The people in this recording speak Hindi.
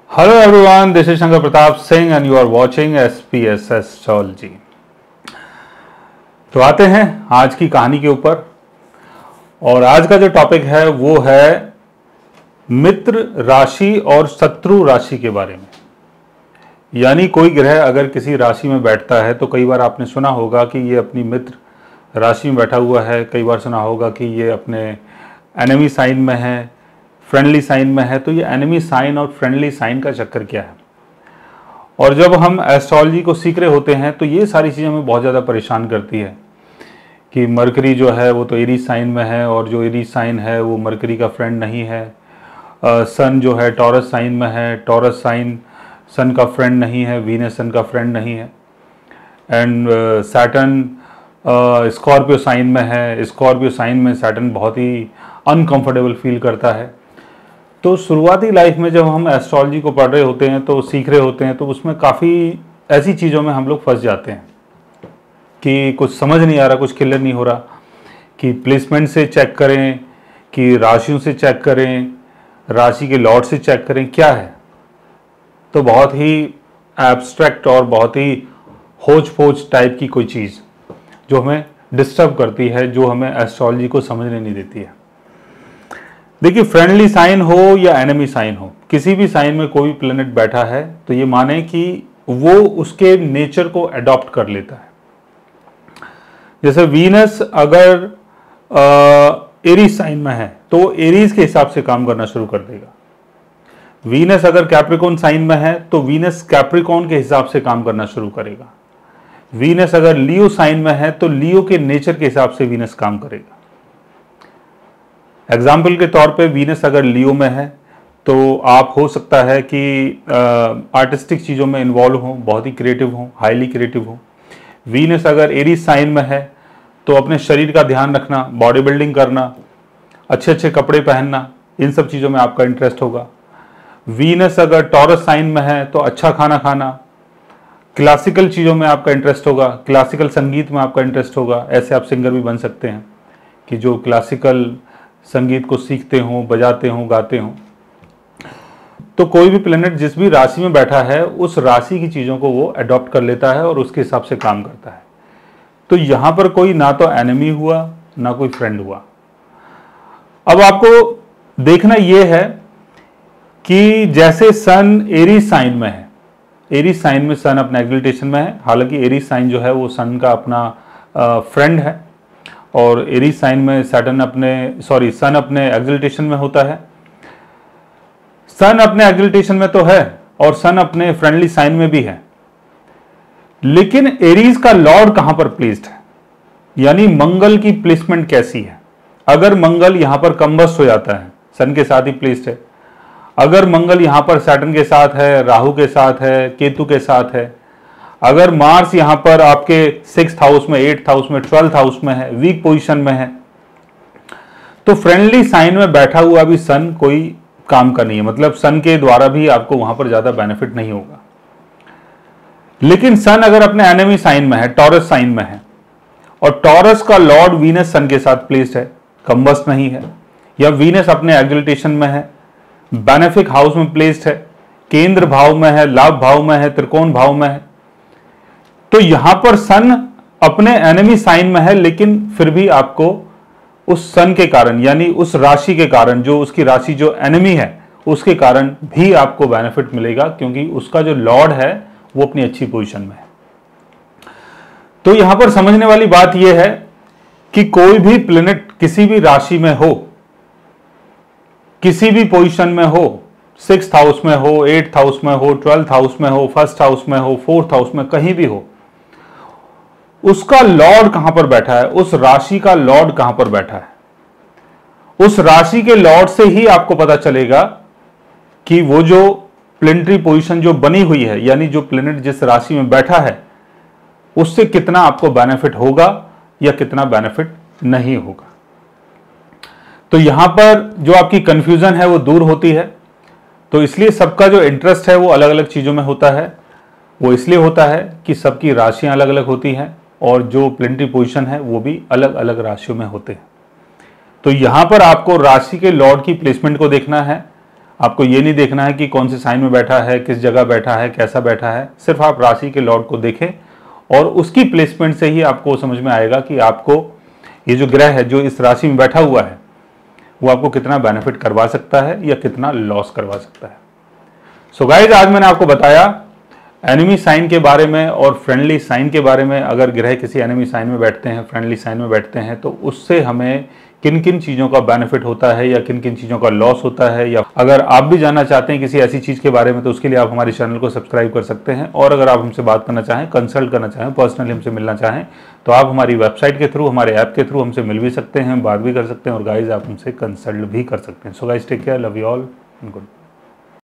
Hello everyone, this is Shankar Pratap Singh and you are watching SPS Astrology। तो आते हैं आज की कहानी के ऊपर। और आज का जो टॉपिक है वो है मित्र राशि और शत्रु राशि के बारे में। यानी कोई ग्रह अगर किसी राशि में बैठता है तो कई बार आपने सुना होगा कि ये अपनी मित्र राशि में बैठा हुआ है, कई बार सुना होगा कि ये अपने एनिमी साइन में है, फ्रेंडली साइन में है। तो ये एनिमी साइन और फ्रेंडली साइन का चक्कर क्या है? और जब हम एस्ट्रोलॉजी को सीख रहे होते हैं तो ये सारी चीज़ें हमें बहुत ज़्यादा परेशान करती है कि मरकरी जो है वो तो एरीज साइन में है और जो एरीज साइन है वो मरकरी का फ्रेंड नहीं है। सन जो है टॉरस साइन में है, टॉरस साइन सन का फ्रेंड नहीं है, वीनस सन का फ्रेंड नहीं है। एंड सैटर्न स्कॉर्पियो साइन में है, स्कॉर्पियो साइन में सैटर्न बहुत ही अनकंफर्टेबल फील करता है। तो शुरुआती लाइफ में जब हम एस्ट्रोलॉजी को पढ़ रहे होते हैं तो सीख रहे होते हैं तो उसमें काफ़ी ऐसी चीज़ों में हम लोग फंस जाते हैं कि कुछ समझ नहीं आ रहा, कुछ क्लियर नहीं हो रहा कि प्लेसमेंट से चेक करें कि राशियों से चेक करें, राशि के लॉर्ड से चेक करें, क्या है। तो बहुत ही एब्स्ट्रैक्ट और बहुत ही होच पोच टाइप की कोई चीज़ जो हमें डिस्टर्ब करती है, जो हमें एस्ट्रोलॉजी को समझने नहीं देती है। देखिए, फ्रेंडली साइन हो या एनिमी साइन हो, किसी भी साइन में कोई प्लेनेट बैठा है तो ये माने कि वो उसके नेचर को अडॉप्ट कर लेता है। जैसे वीनस अगर एरीज साइन में है तो एरीज के हिसाब से काम करना शुरू कर देगा। वीनस अगर कैप्रिकॉन साइन में है तो वीनस कैप्रिकॉन के हिसाब से काम करना शुरू करेगा। वीनस अगर लियो साइन में है तो लियो के नेचर के हिसाब से वीनस काम करेगा। एग्जाम्पल के तौर पे वीनस अगर लियो में है तो आप हो सकता है कि आर्टिस्टिक चीज़ों में इन्वॉल्व हो, बहुत ही क्रिएटिव हो, हाईली क्रिएटिव हो। वीनस अगर एरीज साइन में है तो अपने शरीर का ध्यान रखना, बॉडी बिल्डिंग करना, अच्छे अच्छे कपड़े पहनना, इन सब चीज़ों में आपका इंटरेस्ट होगा। वीनस अगर टॉरस साइन में है तो अच्छा खाना खाना, क्लासिकल चीज़ों में आपका इंटरेस्ट होगा, क्लासिकल संगीत में आपका इंटरेस्ट होगा। ऐसे आप सिंगर भी बन सकते हैं कि जो क्लासिकल संगीत को सीखते हों, बजाते हों, गाते हों। तो कोई भी प्लेनेट जिस भी राशि में बैठा है उस राशि की चीज़ों को वो अडॉप्ट कर लेता है और उसके हिसाब से काम करता है। तो यहाँ पर कोई ना तो एनिमी हुआ ना कोई फ्रेंड हुआ। अब आपको देखना यह है कि जैसे सन एरीज साइन में है, एरीज साइन में सन अपने एक्सल्टेशन में है। हालांकि एरीज साइन जो है वो सन का अपना फ्रेंड है और एरीज साइन में सन अपने एक्सल्टेशन में होता है। सन अपने एक्सल्टेशन में तो है और सन अपने फ्रेंडली साइन में भी है, लेकिन एरीज का लॉर्ड कहां पर प्लेस्ड है, यानी मंगल की प्लेसमेंट कैसी है। अगर मंगल यहां पर कंबस्ट हो जाता है, सन के साथ ही प्लेस्ड है। अगर मंगल यहां पर सैटर्न के साथ है, राहु के साथ है, केतु के साथ है, अगर मार्स यहां पर आपके 6th हाउस में, 8th हाउस में, 12th हाउस में है, वीक पोजीशन में है, तो फ्रेंडली साइन में बैठा हुआ भी सन कोई काम का नहीं है। मतलब सन के द्वारा भी आपको वहां पर ज्यादा बेनिफिट नहीं होगा। लेकिन सन अगर अपने एनिमी साइन में है, टॉरस साइन में है, और टॉरस का लॉर्ड वीनस सन के साथ प्लेस्ड है, कंबस्ट नहीं है, या वीनस अपने एक्सल्टेशन में है, बेनिफिक हाउस में प्लेस्ड है, केंद्र भाव में है, लाभ भाव में है, त्रिकोण भाव में है, तो यहां पर सन अपने एनिमी साइन में है, लेकिन फिर भी आपको उस सन के कारण, यानी उस राशि के कारण, जो उसकी राशि जो एनिमी है उसके कारण भी आपको बेनिफिट मिलेगा, क्योंकि उसका जो लॉर्ड है वो अपनी अच्छी पोजीशन में है। तो यहां पर समझने वाली बात यह है कि कोई भी प्लेनेट किसी भी राशि में हो, किसी भी पोजीशन में हो, 6th हाउस में हो, 8th हाउस में हो, 12th हाउस में हो, 1st हाउस में हो, 4th हाउस में, कहीं भी हो, उसका लॉर्ड कहां पर बैठा है, उस राशि का लॉर्ड कहां पर बैठा है। उस राशि के लॉर्ड से ही आपको पता चलेगा कि वो जो प्लेनेटरी पोजीशन जो बनी हुई है, यानी जो प्लेनेट जिस राशि में बैठा है उससे कितना आपको बेनिफिट होगा या कितना बेनिफिट नहीं होगा। तो यहां पर जो आपकी कंफ्यूजन है वो दूर होती है। तो इसलिए सबका जो इंटरेस्ट है वो अलग अलग चीजों में होता है। वो इसलिए होता है कि सबकी राशियां अलग अलग होती हैं और जो प्लेनेटरी पोजीशन है वो भी अलग अलग राशियों में होते हैं। तो यहां पर आपको राशि के लॉर्ड की प्लेसमेंट को देखना है आपको ये नहीं देखना है कि कौन से साइन में बैठा है, किस जगह बैठा है, कैसा बैठा है। सिर्फ आप राशि के लॉर्ड को देखें और उसकी प्लेसमेंट से ही आपको समझ में आएगा कि आपको ये जो ग्रह है जो इस राशि में बैठा हुआ है वो आपको कितना बेनिफिट करवा सकता है या कितना लॉस करवा सकता है। सो गाइस, आज मैंने आपको बताया एनिमी साइन के बारे में और फ्रेंडली साइन के बारे में। अगर ग्रह किसी एनिमी साइन में बैठते हैं, फ्रेंडली साइन में बैठते हैं, तो उससे हमें किन किन चीज़ों का बेनिफिट होता है या किन किन चीज़ों का लॉस होता है। या अगर आप भी जानना चाहते हैं किसी ऐसी चीज़ के बारे में, तो उसके लिए आप हमारे चैनल को सब्सक्राइब कर सकते हैं। और अगर आप हमसे बात करना चाहें, कंसल्ट करना चाहें, पर्सनली हमसे मिलना चाहें, तो आप हमारी वेबसाइट के थ्रू, हमारे ऐप के थ्रू हमसे मिल भी सकते हैं, बात भी कर सकते हैं और गाइज आप हमसे कंसल्ट भी कर सकते हैं। So guys, take care, love you all and good.